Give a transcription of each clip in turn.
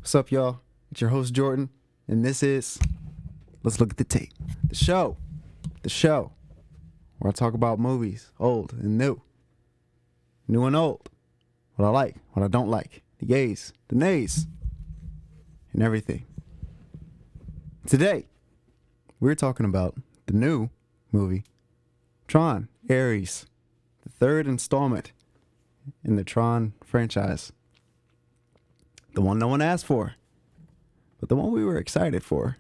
What's up, y'all? It's your host, Jordan, and this is Let's Look at the Tape. The show, where I talk about movies, old and new and old, what I like, what I don't like, the yays, the nays, and everything. Today, we're talking about the new movie, Tron, Ares, the third installment in the Tron franchise. The one no one asked for, but the one we were excited for.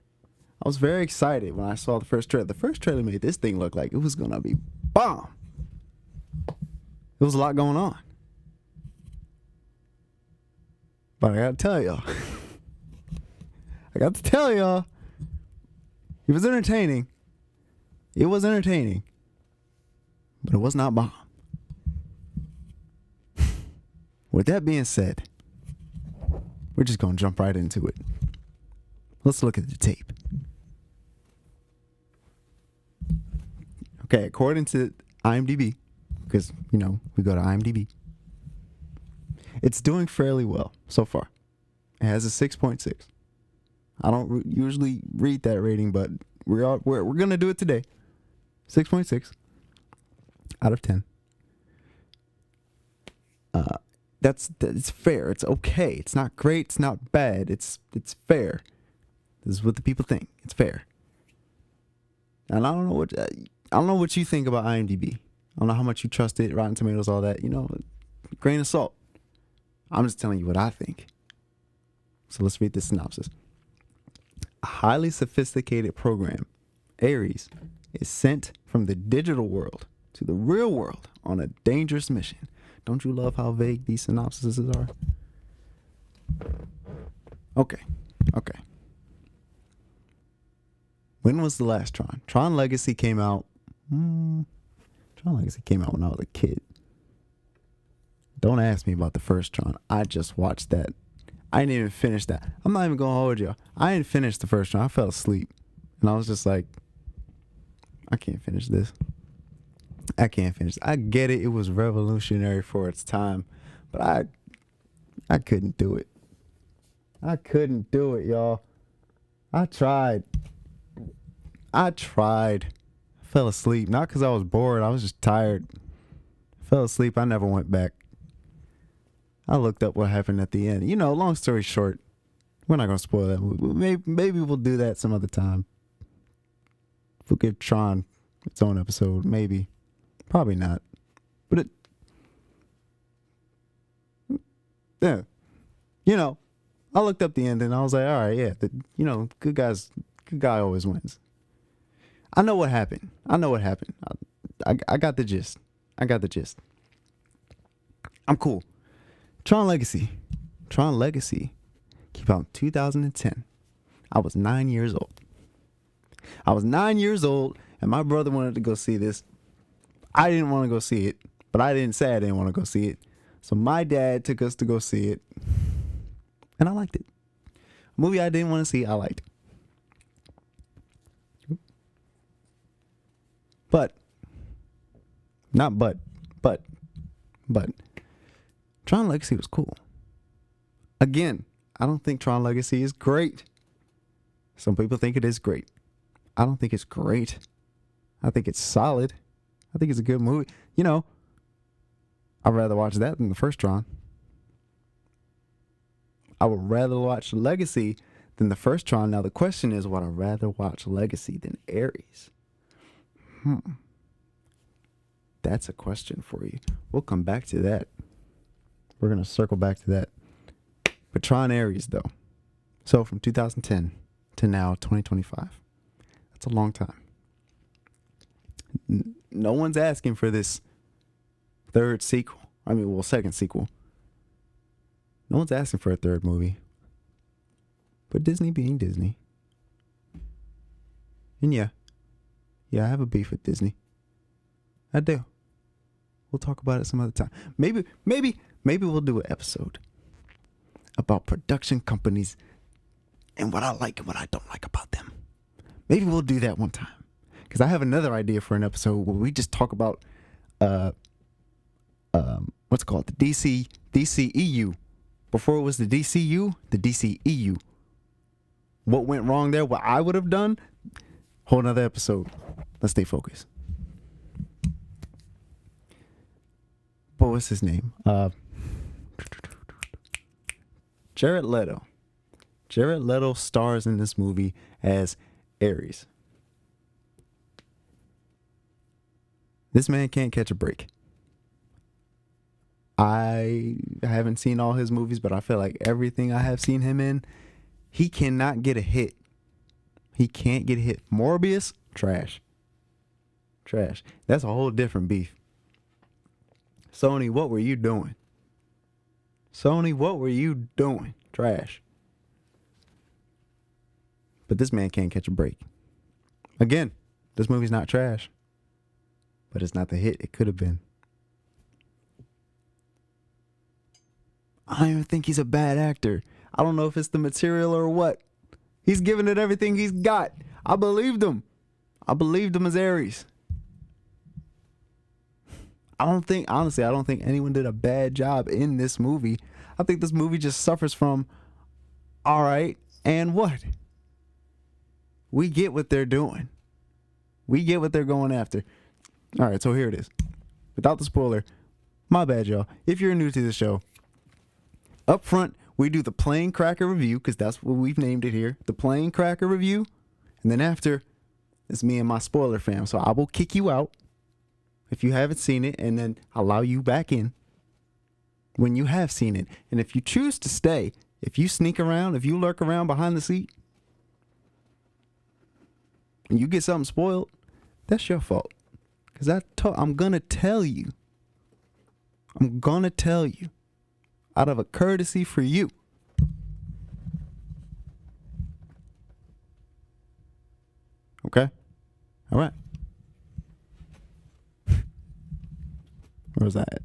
I was very excited when I saw the first trailer. The first trailer made this thing look like it was going to be bomb. There was a lot going on. But I got to tell y'all, it was entertaining. It was entertaining, but it was not bomb. With that being said, we're just going to jump right into it. Let's look at the tape. Okay, according to IMDb, because, we go to IMDb, it's doing fairly well so far. It has a 6.6. I don't usually read that rating, but we're going to do it today. 6.6 out of 10. That's fair. It's okay. It's not great. It's not bad. It's fair. This is what the people think. It's fair. And I don't know what you think about IMDb. I don't know how much you trust it, Rotten Tomatoes, all that. Grain of salt. I'm just telling you what I think. So let's read the synopsis. A highly sophisticated program, Ares, is sent from the digital world to the real world on a dangerous mission. Don't you love how vague these synopses are? Okay. When was the last Tron? Tron Legacy came out. Tron Legacy came out when I was a kid. Don't ask me about the first Tron. I just watched that. I didn't even finish that. I'm not even going to hold you. I didn't finish the first Tron. I fell asleep. And I was just like, I can't finish this. I can't finish. I get it. It was revolutionary for its time. But I couldn't do it. I couldn't do it, y'all. I tried. I fell asleep. Not because I was bored. I was just tired. Fell asleep. I never went back. I looked up what happened at the end. Long story short, we're not going to spoil that movie. Maybe we'll do that some other time. We'll give Tron its own episode. Maybe. Probably not. But yeah. I looked up the end and I was like, all right, yeah, good guy always wins. I know what happened. I got the gist. I'm cool. Tron Legacy came out in 2010. I was 9 years old. And my brother wanted to go see this. I didn't want to go see it, but I didn't say I didn't want to go see it. So my dad took us to go see it, and I liked it. A movie I didn't want to see, I liked. But Tron Legacy was cool. Again, I don't think Tron Legacy is great. Some people think it is great. I don't think it's great. I think it's solid. I think it's a good movie. I'd rather watch that than the first Tron. I would rather watch Legacy than the first Tron. Now the question is, would I rather watch Legacy than Ares? That's a question for you. We'll come back to that. We're going to circle back to that. But Tron Ares, though. So from 2010 to now, 2025. That's a long time. No one's asking for this third sequel. Second sequel. No one's asking for a third movie. But Disney being Disney. And yeah, I have a beef with Disney. I do. We'll talk about it some other time. Maybe we'll do an episode about production companies and what I like and what I don't like about them. Maybe we'll do that one time. Because I have another idea for an episode where we just talk about what's it called, the DCEU Before it was the DCU, the DCEU. What went wrong there? What I would have done? Whole nother episode. Let's stay focused. What was his name? Jared Leto. Jared Leto stars in this movie as Ares. This man can't catch a break. I haven't seen all his movies, but I feel like everything I have seen him in, he cannot get a hit. He can't get a hit. Morbius, trash. Trash. That's a whole different beef. Sony, what were you doing? Sony, what were you doing? Trash. But this man can't catch a break. Again, this movie's not trash. But it's not the hit it could have been. I don't even think he's a bad actor. I don't know if it's the material or what. He's giving it everything he's got. I believed him. I believed him as Ares. I don't think anyone did a bad job in this movie. I think this movie just suffers from, all right, and what? We get what they're doing. We get what they're going after. All right, so here it is. Without the spoiler, my bad, y'all. If you're new to the show, up front, we do the Plain Cracker review, because that's what we've named it here. The Plain Cracker review. And then after, it's me and my spoiler fam. So I will kick you out if you haven't seen it, and then allow you back in when you have seen it. And if you choose to stay, if you sneak around, if you lurk around behind the seat, and you get something spoiled, that's your fault. Because I'm going to tell you. I'm going to tell you. Out of a courtesy for you. Okay? All right. Where was that at?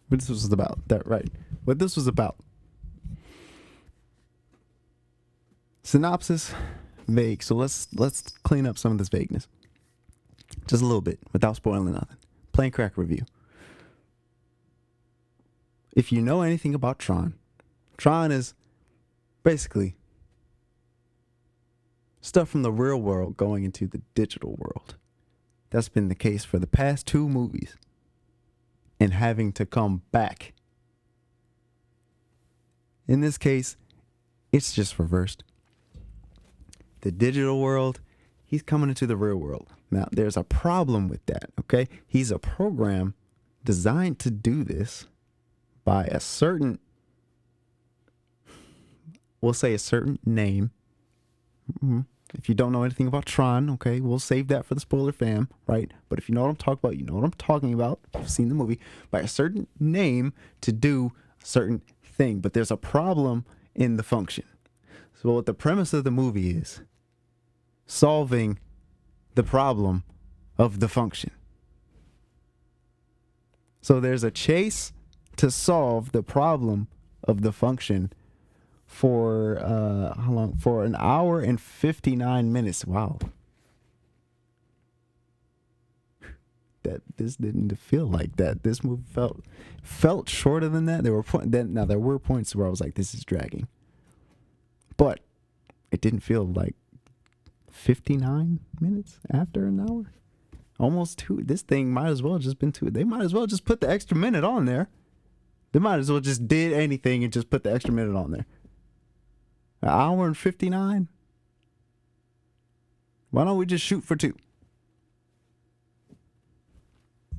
What this was about. That right. What this was about. Synopsis, vague. So let's clean up some of this vagueness. Just a little bit, without spoiling nothing. Plain crack review. If you know anything about Tron, Tron is basically stuff from the real world going into the digital world. That's been the case for the past 2 movies. And having to come back. In this case, it's just reversed. The digital world, he's coming into the real world. Now, there's a problem with that, okay? He's a program designed to do this by a certain, we'll say a certain name. If you don't know anything about Tron, okay, we'll save that for the spoiler fam, right? But if you know what I'm talking about, you know what I'm talking about. You've seen the movie. By a certain name to do a certain thing. But there's a problem in the function. So what the premise of the movie is, solving the problem of the function. So there's a chase to solve the problem of the function for how long? For an hour and 59 minutes. Wow. That this didn't feel like that. This movie felt shorter than that. There were points where I was like, this is dragging. But it didn't feel like 59 minutes after an hour. Almost 2. This thing might as well just been 2. They might as well just put the extra minute on there. They might as well just did anything and just put the extra minute on there. An hour and 59? Why don't we just shoot for 2?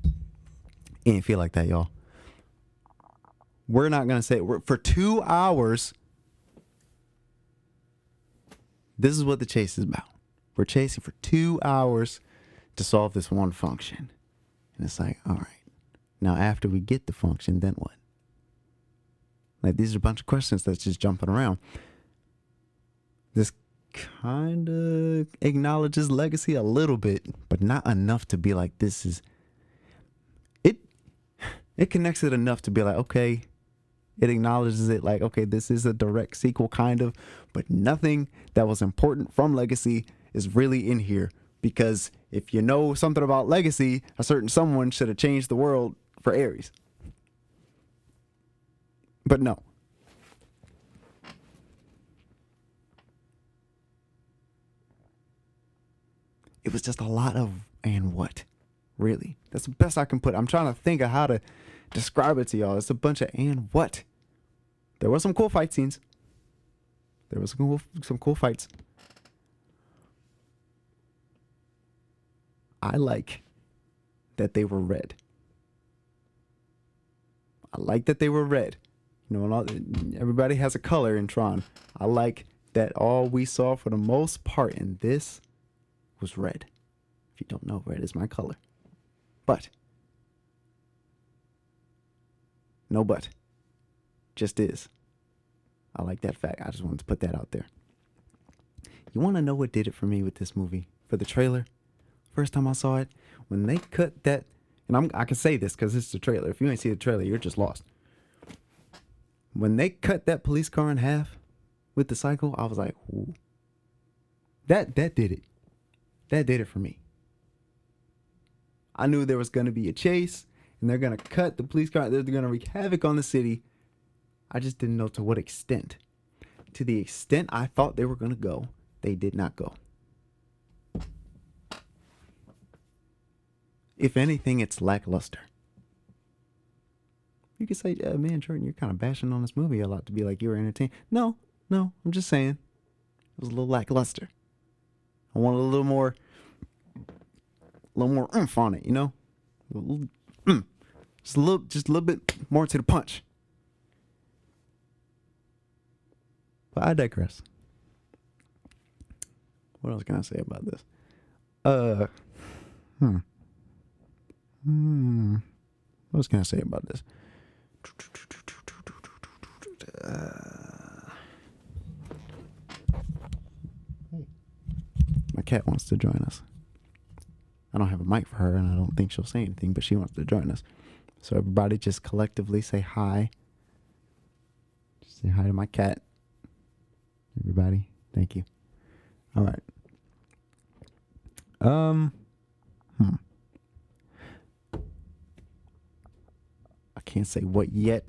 It didn't feel like that, y'all. We're not going to say it. For 2 hours, this is what the chase is about. We're chasing for 2 hours to solve this one function. And it's like, all right. Now, after we get the function, then what? Like, these are a bunch of questions that's just jumping around. This kind of acknowledges legacy a little bit, but not enough to be like, this is... It connects it enough to be like, okay, it acknowledges it like, okay, this is a direct sequel kind of, but nothing that was important from Legacy is really in here. Because if you know something about Legacy, a certain someone should have changed the world for Ares. But no. It was just a lot of and what? Really? That's the best I can put. I'm trying to think of how to describe it to y'all. It's a bunch of and what? There were some cool fight scenes. There was some cool fights. I like that they were red. I like that they were red. You know, everybody has a color in Tron. I like that all we saw for the most part in this was red. If you don't know, red is my color. But. No but. Just is. I like that fact. I just wanted to put that out there. You want to know what did it for me with this movie? For the trailer? First time I saw it, when they cut that, and I can say this because it's the trailer. If you ain't see the trailer, you're just lost. When they cut that police car in half with the cycle, I was like, ooh. That did it. That did it for me. I knew there was going to be a chase, and they're going to cut the police car. They're going to wreak havoc on the city. I just didn't know to what extent. To the extent I thought they were going to go, they did not go. If anything, it's lackluster. You could say, man, Jordan, you're kind of bashing on this movie a lot to be like you were entertained. No, I'm just saying. It was a little lackluster. I wanted a little more oomph on it, you know? Just a little bit more to the punch. But I digress. What else can I say about this? What else can I say about this? My cat wants to join us. I don't have a mic for her, and I don't think she'll say anything, but she wants to join us. So everybody just collectively say hi. Just say hi to my cat. Everybody. Thank you. All right. I can't say what yet.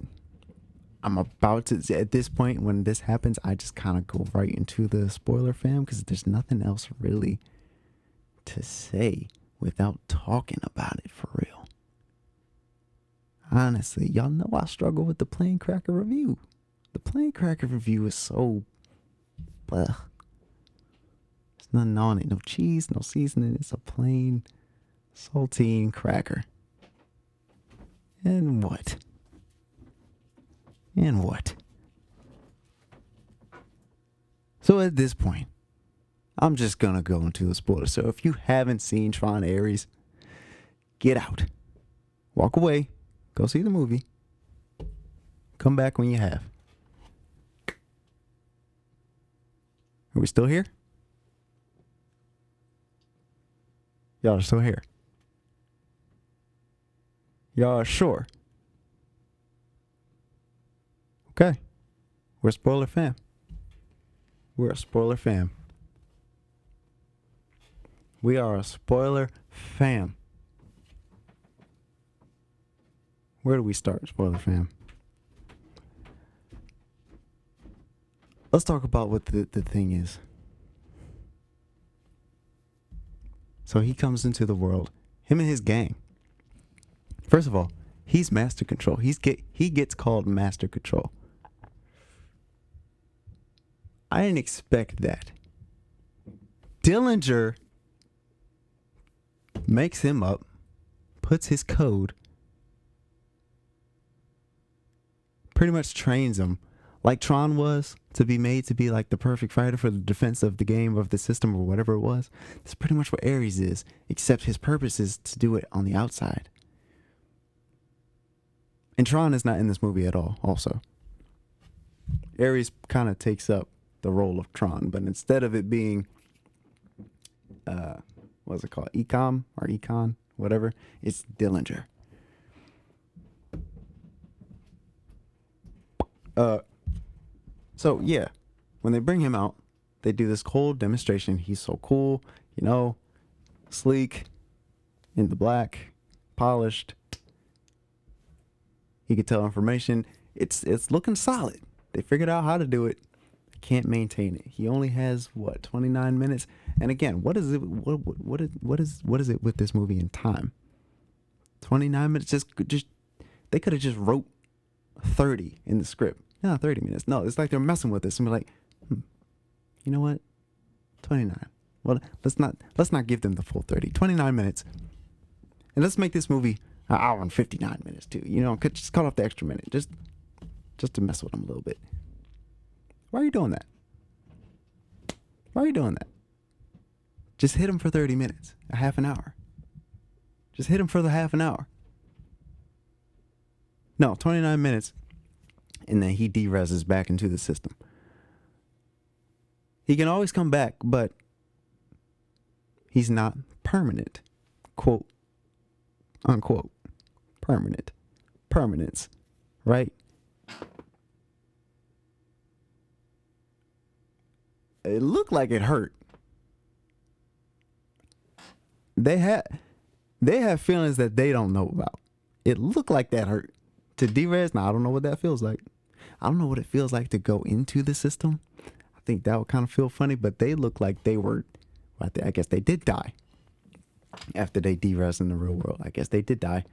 I'm about to, at this point, when this happens, I just kind of go right into the spoiler fam, because there's nothing else really to say without talking about it for real. Honestly, y'all know I struggle with the Plain Cracker review. The Plain Cracker review is so, bleh. There's nothing on it. No cheese, no seasoning. It's a plain saltine cracker. And what? And what? So at this point, I'm just gonna go into the spoiler. So if you haven't seen Tron Ares, get out. Walk away. Go see the movie. Come back when you have. Are we still here? Y'all are still here. Y'all are sure? Okay. We're a spoiler fam. We're a spoiler fam. We are a spoiler fam. Where do we start, spoiler fam? Let's talk about what the thing is. So he comes into the world, him and his gang. First of all, he's Master Control. He gets called Master Control. I didn't expect that. Dillinger makes him up, puts his code, pretty much trains him like Tron was to be made to be like the perfect fighter for the defense of the game, of the system, or whatever it was. That's pretty much what Ares is, except his purpose is to do it on the outside. And Tron is not in this movie at all, also. Ares kind of takes up the role of Tron, but instead of it being, what's it called? Ecom or Econ, whatever, it's Dillinger. So yeah, when they bring him out, they do this whole demonstration. He's so cool, you know, sleek, in the black, polished. He could tell information. It's looking solid. They figured out how to do it. Can't maintain it. He only has what, 29 minutes. And again, what is it? What is it with this movie in time? 29 minutes. Just they could have just wrote 30 in the script. No, 30 minutes. No, it's like they're messing with this and be like, you know what? 29. Well, let's not give them the full 30. 29 minutes. And let's make this movie an hour and 59 minutes too. You know, could just cut off the extra minute just to mess with them a little bit. Why are you doing that? Why are you doing that? Just hit him for 30 minutes, a half an hour. Just hit him for the half an hour. No, 29 minutes, and then he de-reses back into the system. He can always come back, but he's not permanent. Quote, unquote. Permanent. Permanence. Right? It looked like it hurt. They have feelings that they don't know about. It looked like that hurt. To de-res, now I don't know what that feels like. I don't know what it feels like to go into the system. I think that would kind of feel funny, but they look like they were, I guess they did die after they de-res in the real world. I guess they did die.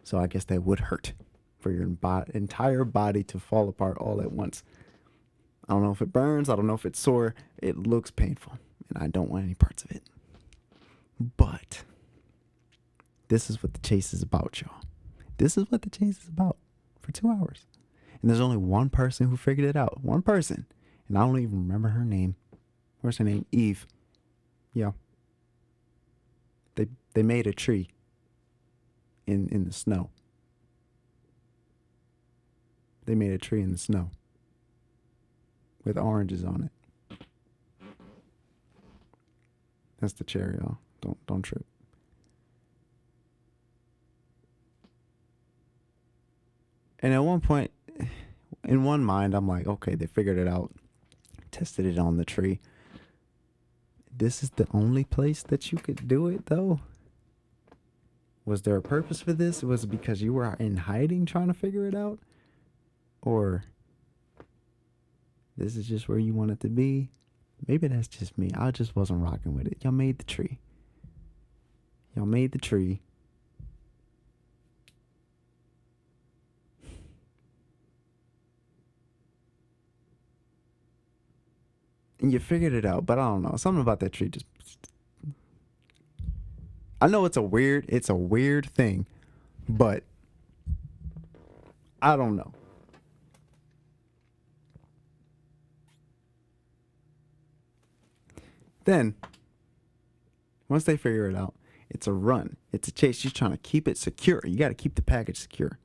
So I guess that would hurt for your entire body to fall apart all at once. I don't know if it burns. I don't know if it's sore. It looks painful, and I don't want any parts of it. But this is what the chase is about, y'all. This is what the chase is about for 2 hours. And there's only one person who figured it out. One person. And I don't even remember her name. What's her name? Eve. Yeah. They made a tree in the snow. They made a tree in the snow with oranges on it. That's the cherry, y'all. Don't trip. And at one point, in one mind, I'm like, okay, they figured it out. Tested it on the tree. This is the only place that you could do it, though? Was there a purpose for this? Was it because you were in hiding trying to figure it out? Or this is just where you want it to be? Maybe that's just me. I just wasn't rocking with it. Y'all made the tree. Y'all made the tree. And you figured it out, but I don't know. Something about that tree just... I know it's a weird thing, but I don't know. Then, once they figure it out, it's a run. It's a chase. She's trying to keep it secure. You got to keep the package secure.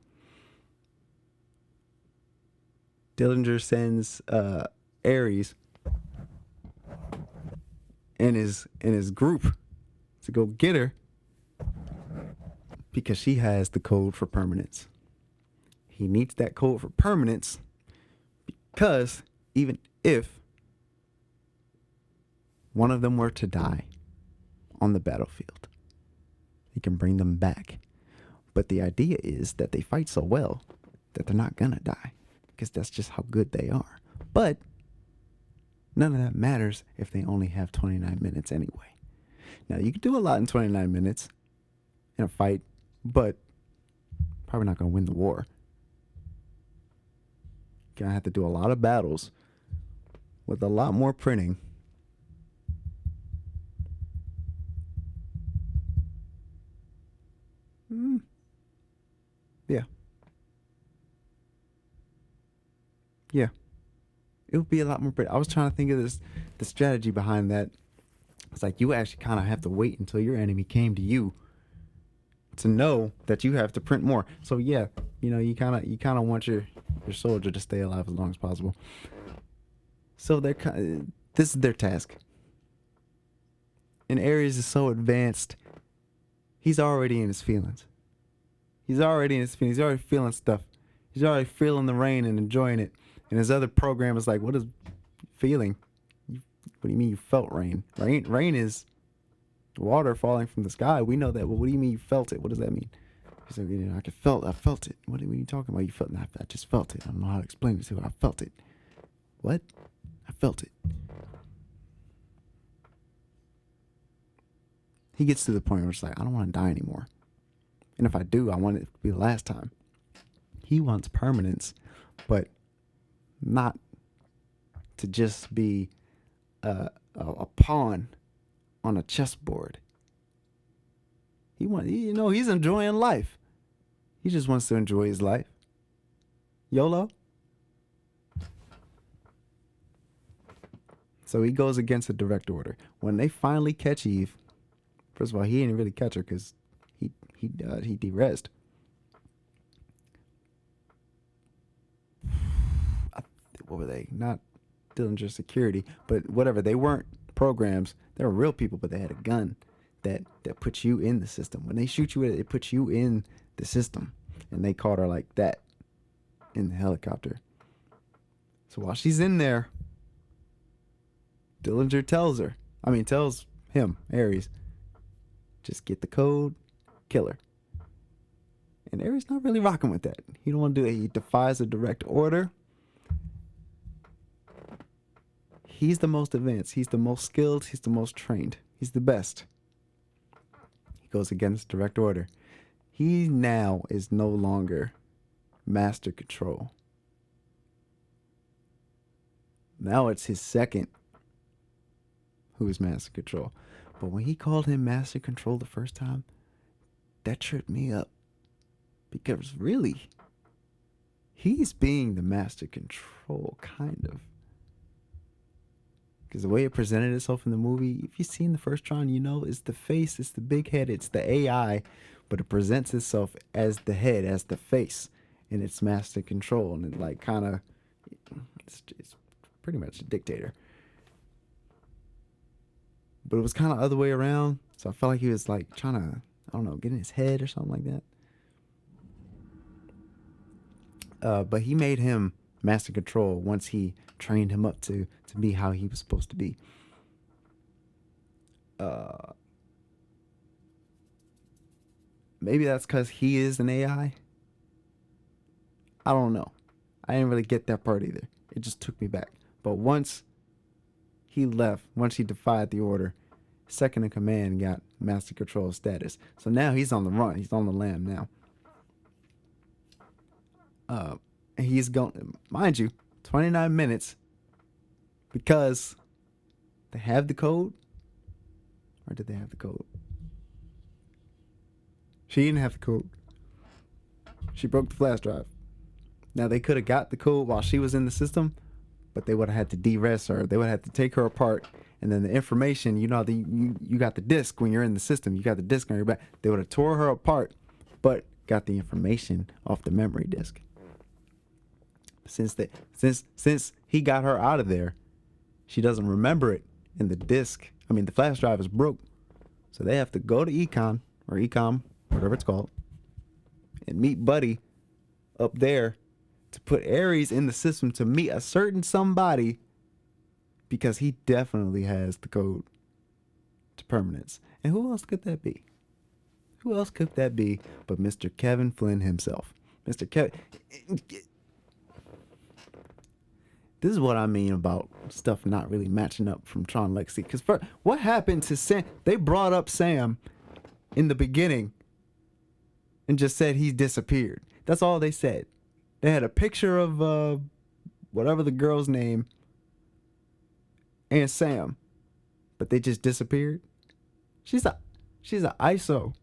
Dillinger sends Ares and his group to go get her because she has the code for permanence. He needs that code for permanence because even if one of them were to die on the battlefield, he can bring them back. But the idea is that they fight so well that they're not gonna die because that's just how good they are. But none of that matters if they only have 29 minutes anyway. Now, you can do a lot in 29 minutes in a fight, but probably not going to win the war. You're going to have to do a lot of battles with a lot more printing. Yeah. Yeah. It would be a lot more printing. I was trying to think of the strategy behind that. It's like you actually kind of have to wait until your enemy came to you to know that you have to print more. So yeah, you kind of want your soldier to stay alive as long as possible. So this is their task. And Ares is so advanced, he's already in his feelings. He's already feeling stuff. He's already feeling the rain and enjoying it. And his other program is like, what is feeling? What do you mean you felt rain? Rain is water falling from the sky. We know that. But what do you mean you felt it? What does that mean? He's like, I felt it. What are you talking about? You felt it? I just felt it. I don't know how to explain it to you. I felt it. What? I felt it. He gets to the point where it's like, I don't want to die anymore. And if I do, I want it to be the last time. He wants permanence, but not to just be a pawn on a chessboard. He's enjoying life. He just wants to enjoy his life. YOLO. So he goes against the direct order. When they finally catch Eve, first of all, he didn't really catch her because he de-rezzed. What were they? Not Dillinger Security, but whatever. They weren't programs. They were real people, but they had a gun that puts you in the system. When they shoot you with it, it puts you in the system. And they caught her like that in the helicopter. So while she's in there, Dillinger tells him, Ares, just get the code, kill her. And Ares not really rocking with that. He don't want to do that. He defies the direct order. He's the most advanced. He's the most skilled. He's the most trained. He's the best. He goes against direct order. He now is no longer master control. Now it's his second who is master control. But when he called him master control the first time, that tripped me up. Because really, he's being the master control, kind of. Because the way it presented itself in the movie, if you've seen the first Tron, it's the face, it's the big head, it's the AI, but it presents itself as the head, as the face, and it's master control, and it it's pretty much a dictator. But it was kind of other way around, so I felt like he was like trying to, I don't know, get in his head or something like that. But he made him master control once he trained him up to be how he was supposed to be. Maybe that's because he is an AI. I don't know. I didn't really get that part either. It just took me back. But once he left, once he defied the order, second in command got master control status. So now he's on the run. He's on the lam now. And he's going, mind you, 29 minutes, because they have the code. Or did they have the code? She didn't have the code. She broke the flash drive. Now they could have got the code while she was in the system, but they would have had to de-res her. They would have had to take her apart, and then the information, you got the disk when you're in the system. You got the disk on your back. They would have tore her apart, but got the information off the memory disk. Since he got her out of there, she doesn't remember it, and the flash drive is broke. So they have to go to Econ, or Ecom, whatever it's called, and meet Buddy up there to put Ares in the system to meet a certain somebody, because he definitely has the code to permanence. And who else could that be? Who else could that be but Mr. Kevin Flynn himself? Mr. Kevin. This is what I mean about stuff not really matching up from Tron Legacy. Because what happened to Sam? They brought up Sam in the beginning and just said he disappeared. That's all they said. They had a picture of whatever the girl's name and Sam, but they just disappeared. She's a ISO.